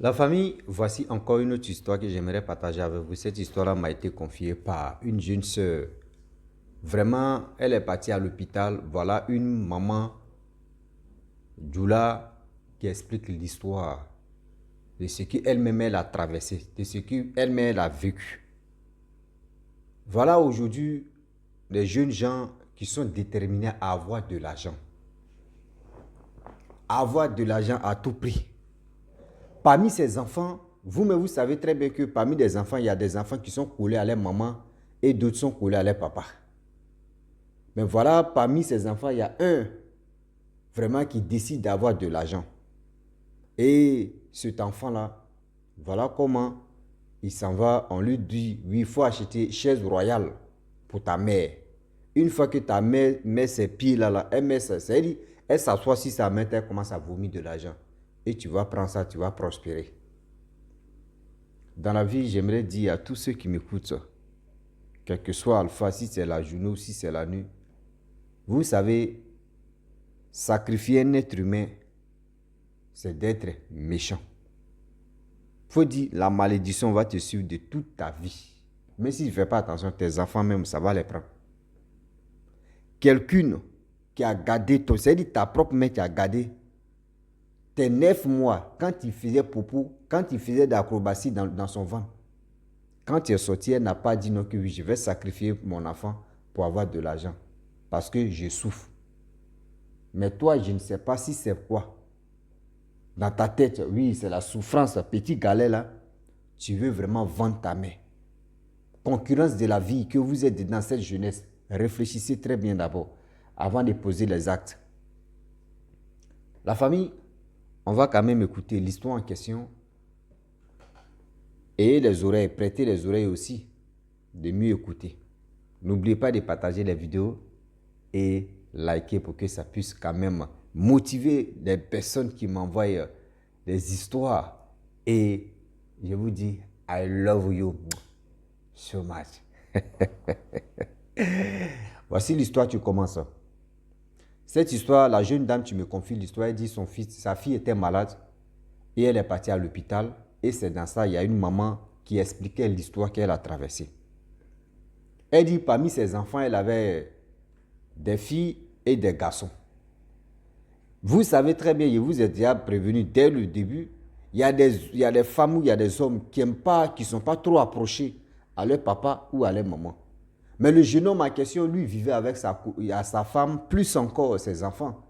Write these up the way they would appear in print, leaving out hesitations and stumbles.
La famille, voici encore une autre histoire que j'aimerais partager avec vous. Cette histoire-là m'a été confiée par une jeune sœur. Vraiment, elle est partie à l'hôpital. Voilà une maman Djoula qui explique l'histoire de ce qu'elle-même elle a traversé, de ce qu'elle-même elle a vécu. Voilà aujourd'hui des jeunes gens qui sont déterminés à avoir de l'argent. Avoir de l'argent à tout prix. Parmi ces enfants, vous savez très bien que parmi les enfants, il y a des enfants qui sont collés à leur maman et d'autres sont collés à leur papa. Mais voilà, parmi ces enfants, il y a un vraiment qui décide d'avoir de l'argent. Et cet enfant-là, voilà comment il s'en va. On lui dit, oui, il faut acheter chaise royale pour ta mère. Une fois que ta mère met ses pieds là, elle met ça, c'est-à-dire, elle s'assoit sur sa main, elle commence à vomir de l'argent. Et tu vas prendre ça, tu vas prospérer. Dans la vie, j'aimerais dire à tous ceux qui m'écoutent, quel que soit Alpha, si c'est la journée ou si c'est la nuit, vous savez, sacrifier un être humain, c'est d'être méchant. Faut dire, la malédiction va te suivre de toute ta vie. Mais si tu ne fais pas attention, tes enfants même, ça va les prendre. Quelqu'un qui a gardé, c'est-à-dire ta propre mère qui a gardé tes 9 mois, quand il faisait popo, quand il faisait d'acrobatie dans son ventre, quand tu es sorti, elle n'a pas dit non que oui, je vais sacrifier mon enfant pour avoir de l'argent. Parce que je souffre. Mais toi, je ne sais pas si c'est quoi. Dans ta tête, oui, c'est la souffrance, petit galet là. Tu veux vraiment vendre ta mère. Concurrence de la vie que vous êtes dans cette jeunesse. Réfléchissez très bien d'abord avant de poser les actes. La famille, on va quand même écouter l'histoire en question. Et les oreilles, prêtez les oreilles aussi de mieux écouter. N'oubliez pas de partager les vidéos et liker pour que ça puisse quand même motiver les personnes qui m'envoient des histoires. Et je vous dis, I love you so much. Voici l'histoire, tu commences. Cette histoire, la jeune dame, tu me confies l'histoire, elle dit sa fille était malade et elle est partie à l'hôpital. Et c'est dans ça, il y a une maman qui expliquait l'histoire qu'elle a traversée. Elle dit, parmi ses enfants, elle avait des filles et des garçons. Vous savez très bien, je vous ai déjà prévenu dès le début, il y a des femmes ou il y a des hommes qui ne sont pas trop approchés à leur papa ou à leur maman. Mais le jeune homme en question, lui, vivait avec sa femme, plus encore ses enfants.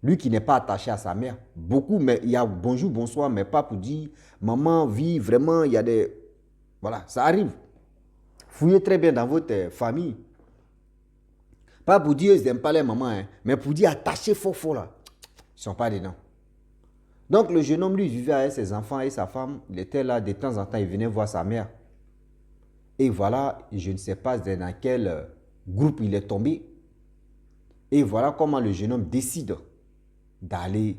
Lui qui n'est pas attaché à sa mère. Beaucoup, mais il y a bonjour, bonsoir, mais pas pour dire, maman vit vraiment, il y a des... Voilà, ça arrive. Fouillez très bien dans votre famille. Pas pour dire ils n'aiment pas les mamans, hein, mais pour dire attaché fort fort là. Ils ne sont pas dedans. Donc le jeune homme, lui, vivait avec ses enfants et sa femme. Il était là, de temps en temps, il venait voir sa mère. Et voilà, je ne sais pas dans quel groupe il est tombé. Et voilà comment le jeune homme décide d'aller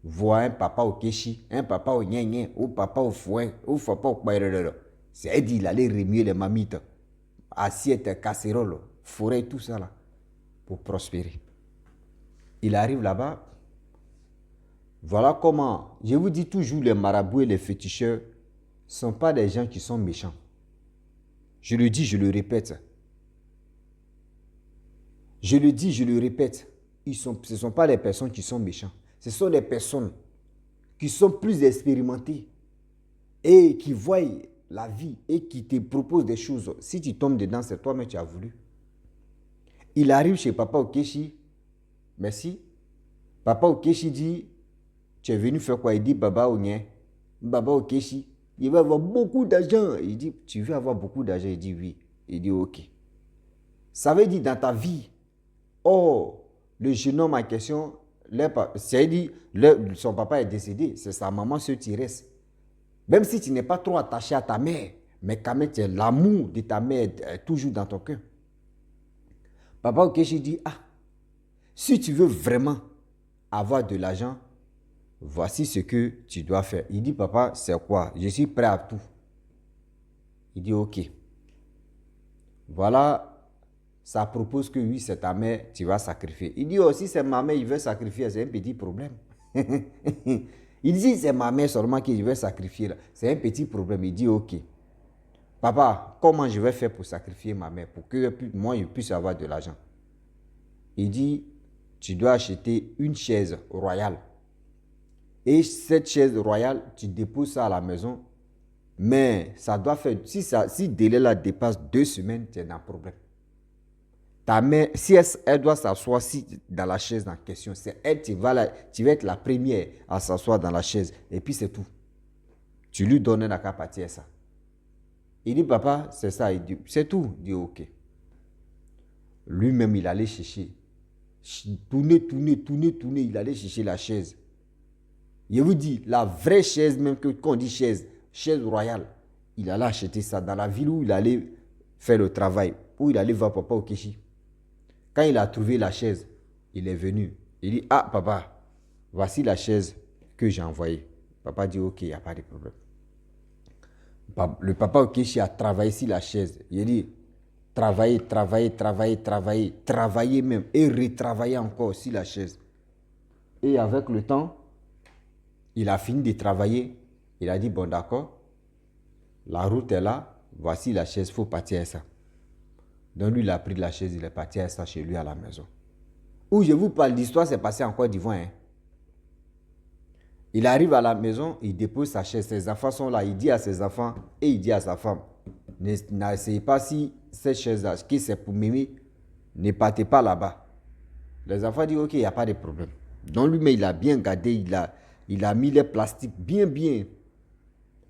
voir un papa au kéchi, un papa au gnen, ou papa au foin, ou papa au kbaïrere. C'est-à-dire il allait remuer les mamites, assiettes, casseroles, forêt, tout ça là, pour prospérer. Il arrive là-bas. Voilà comment, je vous dis toujours, les marabouts et les féticheurs ne sont pas des gens qui sont méchants. Je le dis, je le répète. Je le dis, je le répète. Ce ne sont pas les personnes qui sont méchantes. Ce sont des personnes qui sont plus expérimentées et qui voient la vie et qui te proposent des choses. Si tu tombes dedans, c'est toi-même qui as voulu. Il arrive chez Papa Okechi. Merci. Papa Okechi dit, tu es venu faire quoi? Il dit, Baba Onye. Baba Okechi. Il va avoir beaucoup d'argent. Il dit, tu veux avoir beaucoup d'argent? Il dit, oui. Il dit, ok. Ça veut dire dans ta vie, oh, le jeune homme en question, son papa est décédé, c'est sa maman ce qui reste. Même si tu n'es pas trop attaché à ta mère, mais quand même, l'amour de ta mère est toujours dans ton cœur. Papa Okechi dit, ah, si tu veux vraiment avoir de l'argent, voici ce que tu dois faire. Il dit, papa, c'est quoi? Je suis prêt à tout. Il dit, ok. Voilà. Ça propose que oui, c'est ta mère, tu vas sacrifier. Il dit aussi, c'est ma mère, il veut sacrifier, c'est un petit problème. Il dit, c'est ma mère seulement que je vais sacrifier là. C'est un petit problème. Il dit, ok. Papa, comment je vais faire pour sacrifier ma mère, pour que moi je puisse avoir de l'argent? Il dit, tu dois acheter une chaise royale. Et cette chaise royale, tu déposes ça à la maison. Mais ça doit faire, si délai là dépasse 2 semaines, tu as un problème. Ta mère, si elle doit s'asseoir dans la chaise en question, c'est elle, tu vas être la première à s'asseoir dans la chaise. Et puis c'est tout. Tu lui donnes la capacité à ça. Il dit, papa, c'est ça. Il dit, c'est tout. Il dit, ok. Lui-même, il allait chercher. Tourner. Il allait chercher la chaise. Je vous dis, la vraie chaise, même quand on dit chaise royale, il allait acheter ça dans la ville où il allait faire le travail, où il allait voir papa Okechi. Quand il a trouvé la chaise, il est venu. Il dit, ah papa, voici la chaise que j'ai envoyée. Papa dit, ok, il n'y a pas de problème. Le papa Okechi a travaillé sur la chaise. Il dit, travailler même et retravailler encore sur la chaise. Et avec le temps, il a fini de travailler. Il a dit, bon d'accord, la route est là, voici la chaise, il faut partir à ça. Donc lui, il a pris la chaise, il est parti à ça chez lui à la maison. Où je vous parle d'histoire, c'est passé en Côte d'Ivoire. Hein. Il arrive à la maison, il dépose sa chaise, ses enfants sont là, il dit à ses enfants et il dit à sa femme, n'essayez pas si cette chaise-là, qui c'est pour Mimi, ne partez pas là-bas. Les enfants disent, ok, il n'y a pas de problème. Donc lui-même, il a bien gardé, il a mis les plastiques bien.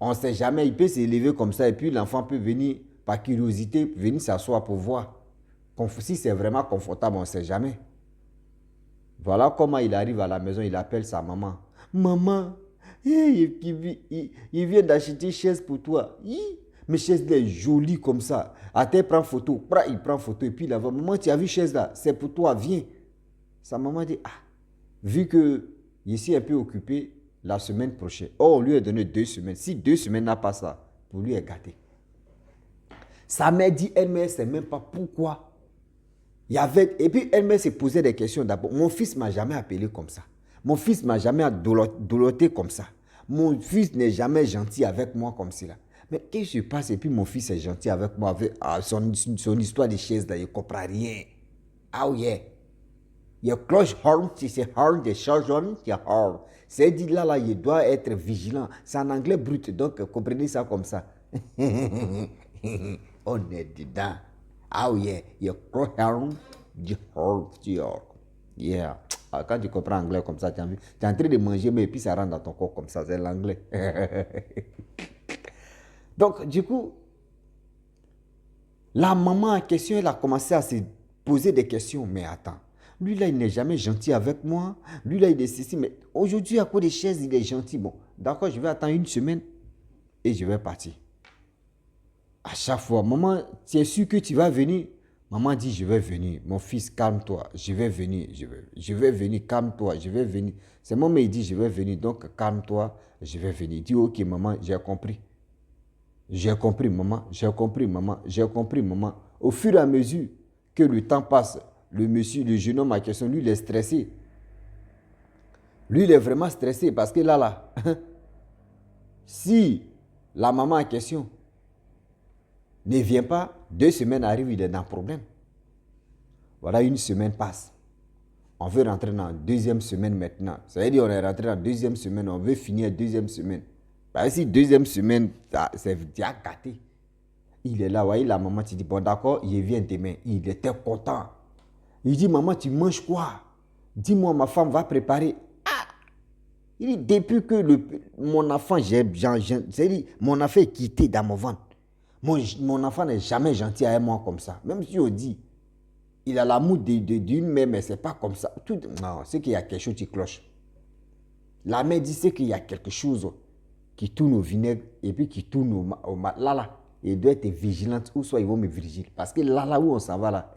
On ne sait jamais, il peut s'élever comme ça et puis l'enfant peut venir, par curiosité, venir s'asseoir pour voir. Si c'est vraiment confortable, on ne sait jamais. Voilà comment il arrive à la maison, il appelle sa maman. Maman, il vient d'acheter une chaise pour toi. Mais chaise est jolie comme ça. Attends, prend photo. Il prend photo et puis il va. Maman, tu as vu chaise là? C'est pour toi, viens. Sa maman dit, ah, vu que je suis un peu occupé, la semaine prochaine. Oh, on lui a donné 2 semaines. Si 2 semaines n'a pas ça, pour lui est gâté. Sa mère dit, elle-même, elle ne sait même pas pourquoi. Et puis elle-même s'est posé des questions d'abord. Mon fils ne m'a jamais appelé comme ça. Mon fils ne m'a jamais doloté comme ça. Mon fils n'est jamais gentil avec moi comme cela. Mais qu'est-ce qui se passe? Et puis mon fils est gentil avec moi. Avec son histoire de chaise là, il ne comprend rien. Ah oui. Il y a cloche horn, c'est horn de chargeon, il y a horn. C'est dit là, il doit être vigilant. C'est en anglais brut, donc comprenez ça comme ça. On est dedans. Ah oui, il y a cloche horn, du horn, yeah. Quand tu comprends anglais comme ça, tu es en train de manger, mais puis ça rentre dans ton corps comme ça, c'est l'anglais. Donc, du coup, la maman en question, elle a commencé à se poser des questions. Mais attends, lui là, il n'est jamais gentil avec moi. Lui là, il est ceci. Mais aujourd'hui, à cause des chaises, il est gentil. Bon, d'accord, je vais attendre 1 semaine et je vais partir. À chaque fois, maman, tu es sûr que tu vas venir? Maman dit, je vais venir. Mon fils, calme-toi. Je vais venir. Je vais venir. Calme-toi. Je vais venir. C'est moi, mais il dit, je vais venir. Donc, calme-toi. Je vais venir. Il dit, ok, maman, j'ai compris. J'ai compris, maman. J'ai compris, maman. J'ai compris, maman. Au fur et à mesure que le temps passe, le jeune homme en question, lui, il est stressé. Lui, il est vraiment stressé parce que là, si la maman en question ne vient pas, 2 semaines arrivent, il est dans le problème. Voilà, 1 semaine passe. On veut rentrer dans la 2e semaine maintenant. Ça veut dire qu'on est rentré dans la 2e semaine, on veut finir la 2e semaine. Parce que 2e semaine, c'est déjà gâté. Il est là, voyez, la maman, tu dis, bon d'accord, il vient demain. Il était content. Il dit, maman, tu manges quoi? Dis-moi, ma femme va préparer. Ah! Il dit, depuis que mon enfant, mon enfant est quitté dans mon ventre. Mon enfant n'est jamais gentil avec moi comme ça. Même si on dit, il a l'amour d'une mère, mais ce n'est pas comme ça. Non, c'est qu'il y a quelque chose qui cloche. La mère dit, c'est qu'il y a quelque chose qui tourne au vinaigre et puis qui tourne au là. Il doit être vigilante ou soit ils vont me vigiler. Parce que là où on s'en va là,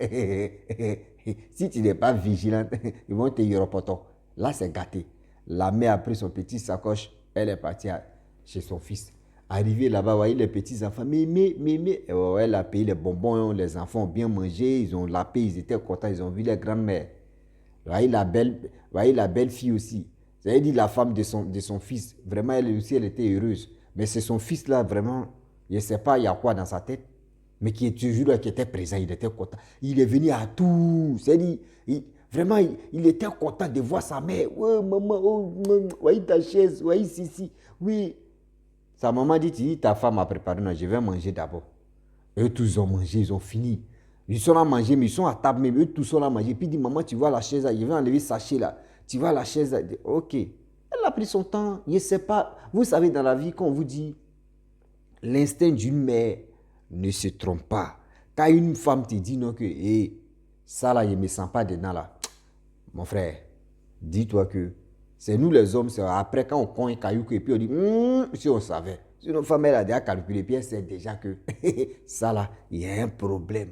si tu n'es pas vigilante, ils vont te yoropoto. Là, c'est gâté. La mère a pris son petit sacoche, elle est partie chez son fils. Arrivé là-bas, vous voyez les petits-enfants, mémé. Elle a payé les bonbons, les enfants ont bien mangé, ils ont lapé, ils étaient contents, ils ont vu les grands-mères. Voyez la belle fille aussi. C'est-à-dire la femme de son fils. Vraiment, elle aussi, elle était heureuse. Mais c'est son fils là, vraiment, je ne sais pas, il y a quoi dans sa tête. Mais qui est toujours là, qui était présent, il était content. Il est venu à tout. C'est-à-dire, vraiment, il était content de voir sa mère. Ouais, maman, oh, voyez ta chaise, voyez ici. Oui. Sa maman dit, ta femme a préparé, non, je vais manger d'abord. Eux tous ont mangé, ils ont fini. Ils sont là à manger, mais ils sont à table, mais eux tous sont là à manger. Puis il dit, maman, tu vois la chaise là, je vais enlever ce sachet là. Tu vois la chaise là. Ok. Elle a pris son temps. Je ne sais pas. Vous savez, dans la vie, quand on vous dit, l'instinct d'une mère ne se trompe pas. Quand une femme te dit non, que hey, ça là, je ne me sens pas dedans là. Mon frère, dis-toi que c'est nous les hommes, c'est après quand on cogne un caillou, et puis on dit, si on savait. Si notre femme elle a déjà calculé, puis elle sait déjà que ça là, il y a un problème.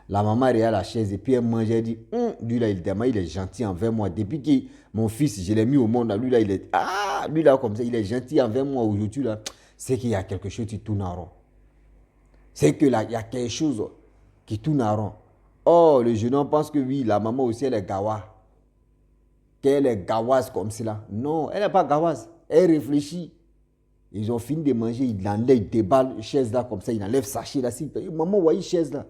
La maman regarde la chaise et puis elle mange, elle dit, lui là, il est gentil envers moi. Depuis que mon fils, je l'ai mis au monde, lui là, lui là, comme ça, il est gentil envers moi aujourd'hui là. C'est qu'il y a quelque chose qui tourne en rond. C'est qu'il y a quelque chose qui tourne en rond. Oh, le jeune homme pense que oui, la maman aussi, elle est gawa. Qu'elle est gawaze comme cela. Non, elle n'est pas gawaze. Elle réfléchit. Ils ont fini de manger, il enlève, il déballe la chaise là comme ça, il enlève sachet là. Maman, voyez chaise là.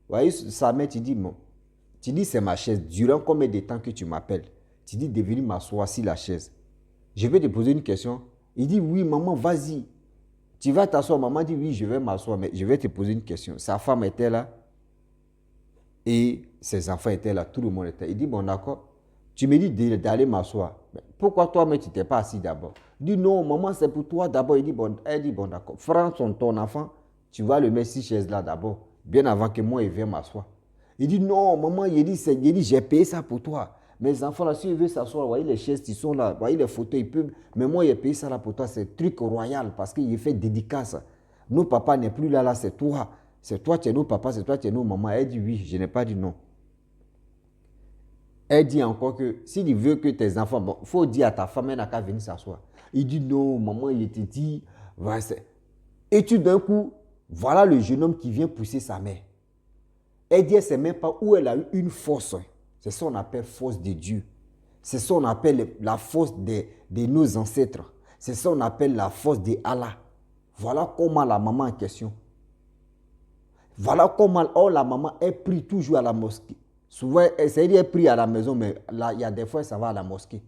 Voyez, sa mère, tu dis, c'est ma chaise. Durant combien de temps que tu m'appelles? Tu dis de venir m'asseoir sur la chaise. Je vais te poser une question. Il dit, oui, maman, vas-y. Tu vas t'asseoir. Maman dit, oui, je vais m'asseoir, mais je vais te poser une question. Sa femme était là et ses enfants étaient là. Tout le monde était là. Il dit, bon, d'accord. Tu me dis d'aller m'asseoir. Pourquoi toi, mais tu t'es pas assis d'abord? Il dit, non, maman, c'est pour toi d'abord. Elle dit, bon, d'accord. Prends ton enfant, tu vas le mettre sur chaise là d'abord. Bien avant que moi, il vienne m'asseoir. Il dit, non, maman, il dit, j'ai payé ça pour toi. Mes enfants, là, s'ils veulent s'asseoir, voyez les chaises qui sont là, voyez les fauteuils, ils peuvent. Mais moi, il a payé ça là pour toi, c'est un truc royal parce qu'il fait dédicace. Nos papas n'est plus là, c'est toi. C'est toi, tu es nos papas, c'est toi, tu es nos mamans. Elle dit oui, je n'ai pas dit non. Elle dit encore que s'il veut que tes enfants, bon, il faut dire à ta femme, elle n'a qu'à venir s'asseoir. Il dit non, maman, il te dit, ouais, et tu d'un coup, voilà le jeune homme qui vient pousser sa mère. Elle dit, elle ne sait même pas où elle a eu une force. C'est ça qu'on appelle force de Dieu. C'est ça qu'on appelle la force de nos ancêtres. C'est ça qu'on appelle la force de Allah. Voilà comment la maman en question. Voilà comment la maman, elle prie toujours à la mosquée. Souvent, elle prie à la maison, mais là, il y a des fois, ça va à la mosquée.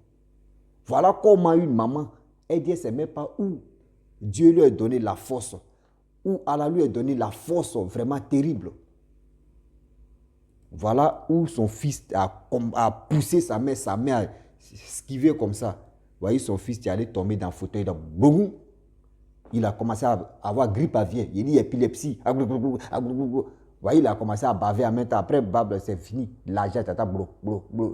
Voilà comment une maman, elle dit, elle ne sait même pas où Dieu lui a donné la force. Où Allah lui a donné la force vraiment terrible. Voilà où son fils a poussé sa mère a esquivé comme ça. Vous voyez, son fils est allé tomber dans le fauteuil. Boum, il a commencé à avoir grippe aviaire. Il dit épilepsie. Vous voyez, il a commencé à baver en même temps. Après, c'est fini. L'argent,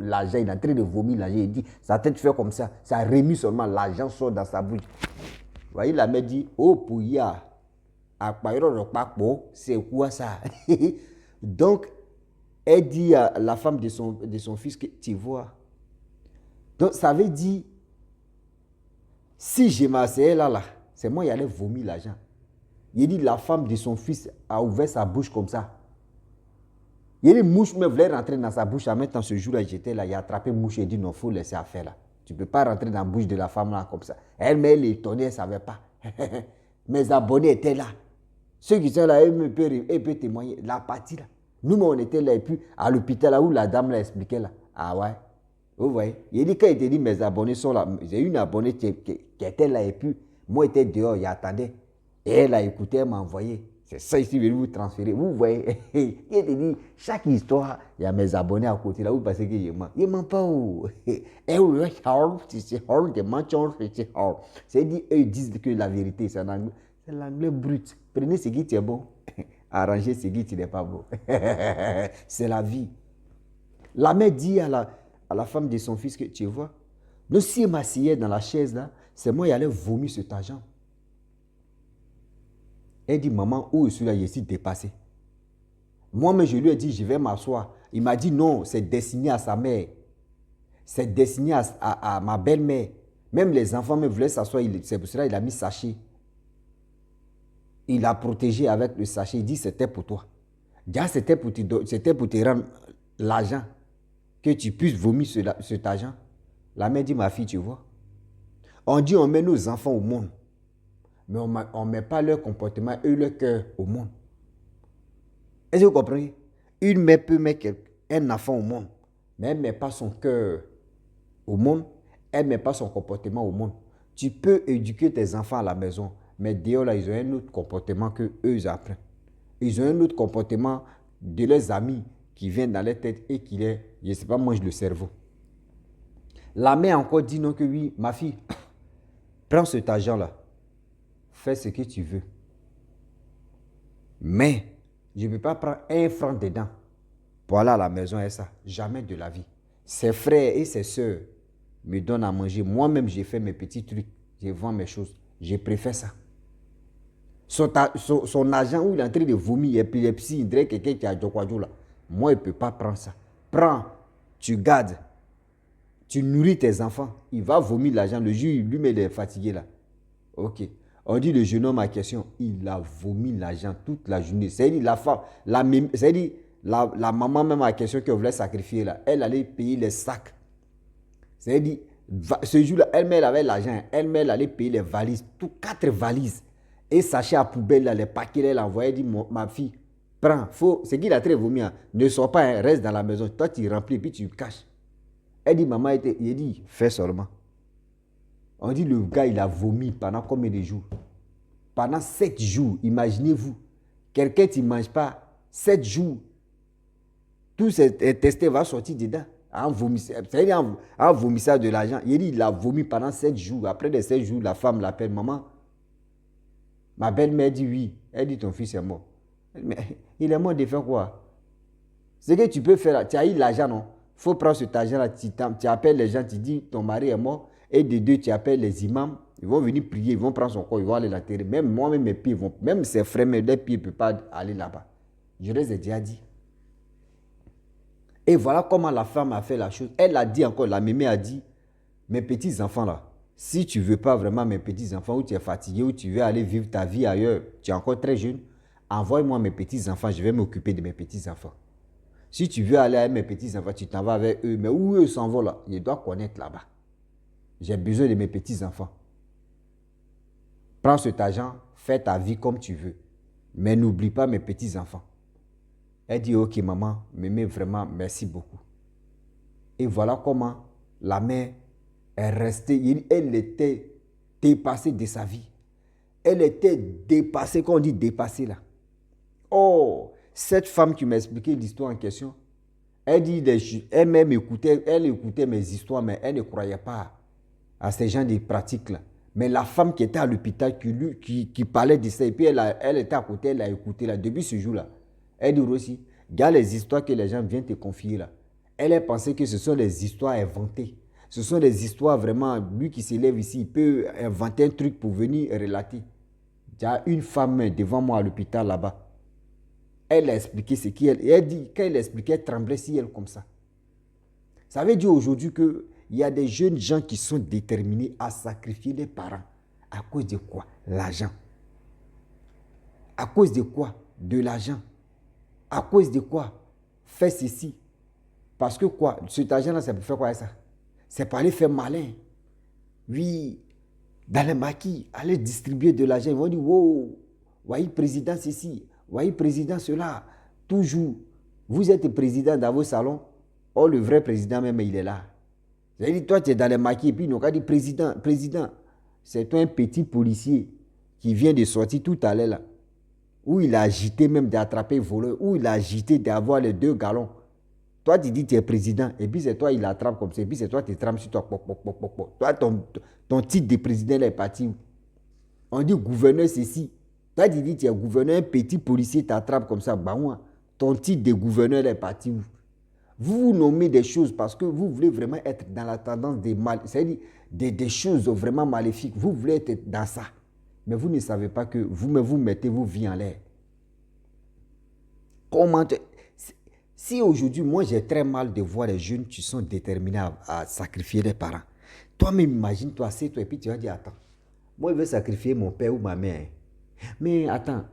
l'argent, il est en train de vomir l'argent. Il dit, sa tête fait comme ça. Ça remue seulement. L'argent sort dans sa bouche. Vous voyez, la mère dit, oh, pouya, c'est quoi ça? Donc, elle dit à la femme de son fils que tu vois. Donc, ça veut dire, si je m'asseyais là, c'est moi qui allais vomir l'argent. Il dit, la femme de son fils a ouvert sa bouche comme ça. Il dit, mouche me voulait rentrer dans sa bouche. En même temps, ce jour-là, j'étais là, il a attrapé mouche et dit, non, il faut laisser faire là. Tu ne peux pas rentrer dans la bouche de la femme là comme ça. Elle étonnée, elle ne savait pas. Mes abonnés étaient là. Ceux qui sont là, ils peuvent témoigner. La partie là. Nous, on était là, et puis à l'hôpital là où la dame l'a expliqué là. Ah ouais. Vous voyez. Il dit, quand il te dit, mes abonnés sont là. J'ai une abonnée qui était là, et puis moi, j'étais dehors, il attendait. Et elle a écouté, elle m'a envoyé. C'est ça ici, je vais vous transférer. Vous voyez. Il te dit, chaque histoire, il y a mes abonnés à côté là, où parce que je mens. Il ne ment pas où. C'est dit, eux ils disent que la vérité, c'est en anglais. C'est l'anglais brut. Prenez ce qui est bon. Arrangez ce qui n'est pas bon. C'est la vie. La mère dit à la femme de son fils que, tu vois, donc si elle m'asseyait dans la chaise là, c'est moi qui allais vomir cet argent. Elle dit, maman, où je suis là, je suis dépassé. Moi-même, je lui ai dit, je vais m'asseoir. Il m'a dit, non, c'est destiné à sa mère. C'est destiné à ma belle-mère. Même les enfants me voulaient s'asseoir, c'est pour cela qu'il a mis sachet. Il a protégé avec le sachet. Il dit, c'était pour toi. Déjà, c'était pour te rendre l'argent. Que tu puisses vomir cet argent. La mère dit, ma fille, tu vois, on dit on met nos enfants au monde, mais on ne met pas leur comportement et leur cœur au monde. Est-ce que vous comprenez? Une mère peut mettre un enfant au monde, mais elle ne met pas son cœur au monde, elle ne met pas son comportement au monde. Tu peux éduquer tes enfants à la maison, mais dehors là, ils ont un autre comportement que eux ils apprennent. Ils ont un autre comportement de leurs amis qui viennent dans leur tête et qui les, je ne sais pas, mangent le cerveau. La mère encore dit non que oui, ma fille, prends cet argent-là, fais ce que tu veux. Mais je ne peux pas prendre un franc dedans pour aller à la maison et ça. Jamais de la vie. Ses frères et ses soeurs me donnent à manger. Moi-même, j'ai fait mes petits trucs. Je vends mes choses. Je préfère ça. Son argent où il est en train de vomir, épilepsie, il dirait quelqu'un qui a Djokwadjo là. Moi, il ne peut pas prendre ça. Prends, tu gardes, tu nourris tes enfants. Il va vomir l'argent. Le jour, lui-même, il est fatigué là. Ok. On dit le jeune homme à question, il a vomi l'argent toute la journée. C'est-à-dire la femme, c'est-à-dire la maman même à question qui voulait sacrifier là, elle allait payer les sacs. C'est-à-dire, ce jour-là, elle-même avait l'argent, elle-même allait payer les valises, tout 4 valises. Et sachet à poubelle là, les paquets, elle envoyait, dit ma fille, prends, c'est qu'il a très vomi, hein, ne sors pas, hein, reste dans la maison. Toi, tu remplis, puis tu caches. Elle dit, maman, il dit, fais seulement. On dit, le gars, il a vomi pendant combien de jours? Pendant 7 jours, imaginez-vous. Quelqu'un qui ne mange pas 7 jours, tout ce testé va sortir dedans. En vomissant de l'argent. Il a vomi pendant 7 jours. Après les 7 jours, la femme l'appelle, maman. Ma belle-mère dit oui. Elle dit, ton fils est mort. Mais il est mort de faire quoi? Ce que tu peux faire, tu as eu l'argent, non? Il faut prendre cet argent-là, tu appelles les gens, tu dis, ton mari est mort. Et de deux, tu appelles les imams. Ils vont venir prier, ils vont prendre son corps, ils vont aller l'enterrer. Même moi-même, mes pieds vont, même ses frères, mes pieds ne peuvent pas aller là-bas. Je les ai déjà dit. Et voilà comment la femme a fait la chose. Elle a dit encore, la mémé a dit, mes petits-enfants là, si tu ne veux pas vraiment mes petits-enfants, ou tu es fatigué, ou tu veux aller vivre ta vie ailleurs, tu es encore très jeune, envoie-moi mes petits-enfants, je vais m'occuper de mes petits-enfants. Si tu veux aller avec mes petits-enfants, tu t'en vas avec eux, mais où eux s'en vont là, je dois connaître là-bas. J'ai besoin de mes petits-enfants. Prends cet argent, fais ta vie comme tu veux, mais n'oublie pas mes petits-enfants. Elle dit, ok maman, mémé, vraiment, merci beaucoup. Et voilà comment la mère est restée, elle était dépassée de sa vie. Elle était dépassée, quand on dit dépassée là. Oh, cette femme qui m'a expliqué l'histoire en question, elle dit, elle-même écoutait, mes histoires, mais elle ne croyait pas à ces gens de pratiques là. Mais la femme qui était à l'hôpital, qui parlait de ça, et puis elle était à côté, elle a écouté là, depuis ce jour-là. Elle dit aussi, regarde les histoires que les gens viennent te confier là. Elle a pensé que ce sont des histoires inventées. Ce sont des histoires vraiment, lui qui s'élève ici, il peut inventer un truc pour venir relater. Il y a une femme devant moi à l'hôpital là-bas. Elle a expliqué ce qu'elle... Et elle dit, quand elle expliquait, elle tremblait si elle comme ça. Ça veut dire aujourd'hui qu'il y a des jeunes gens qui sont déterminés à sacrifier les parents. À cause de quoi? L'argent. À cause de quoi? De l'argent. À cause de quoi? Fais ceci. Parce que quoi? Cet argent-là, c'est pour faire quoi ça? C'est pour aller faire malin. Oui, dans les maquis, aller distribuer de l'argent. Ils vont dire, wow, voyez président ceci, voyez président cela. Toujours, vous êtes président dans vos salons. Oh, le vrai président même, il est là. C'est-à-dire, toi, tu es dans les maquis et puis nous, on dit président, c'est toi un petit policier qui vient de sortir tout à l'heure là. Où il a agité même d'attraper le voleur, où il a agité d'avoir les 2 galons. Toi, tu dis que tu es président, et puis c'est toi, il attrape comme ça, et puis c'est toi, tu trames sur toi. Toi, ton titre de président est parti. On dit gouverneur, c'est ici. Toi, tu dis que tu es gouverneur, un petit policier t'attrape comme ça. Bah, moi, ton titre de gouverneur est parti. Vous nommez des choses parce que vous voulez vraiment être dans la tendance des mal, c'est-à-dire des choses vraiment maléfiques. Vous voulez être dans ça. Mais vous ne savez pas que vous mettez vos vies en l'air. Si aujourd'hui, moi j'ai très mal de voir les jeunes qui sont déterminés à sacrifier les parents. Toi-même, imagine-toi, c'est toi, et puis tu vas dire, attends, moi je veux sacrifier mon père ou ma mère. Mais attends,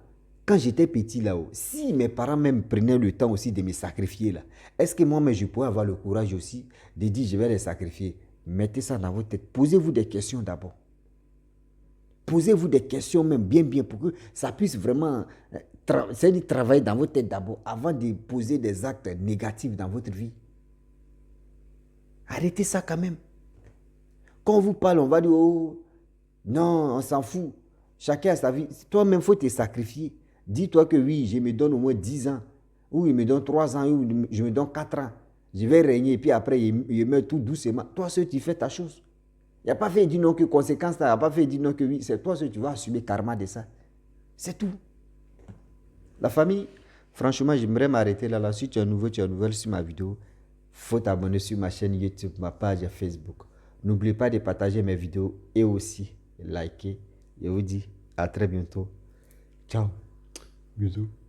quand j'étais petit là-haut, si mes parents même prenaient le temps aussi de me sacrifier là, est-ce que moi-même je pourrais avoir le courage aussi de dire je vais les sacrifier? Mettez ça dans votre tête. Posez-vous des questions d'abord. Posez-vous des questions même bien pour que ça puisse vraiment travailler dans votre tête d'abord avant de poser des actes négatifs dans votre vie. Arrêtez ça quand même. Quand on vous parle, on va dire, oh, non, on s'en fout. Chacun a sa vie. Toi-même, il faut te sacrifier. Dis-toi que oui, je me donne au moins 10 ans. Ou il me donne 3 ans, ou je me donne 4 ans. Je vais régner, et puis après, il meurt tout doucement. Toi seul, tu fais ta chose. Il n'y a pas fait dire non que conséquence, il n'y a pas fait dire non que oui. C'est toi seul, tu vas assumer le karma de ça. C'est tout. La famille, franchement, j'aimerais m'arrêter là. Si tu es nouveau, tu es nouvelle sur ma vidéo, faut t'abonner sur ma chaîne YouTube, ma page Facebook. N'oubliez pas de partager mes vidéos et aussi liker. Je vous dis à très bientôt. Ciao. Bisous.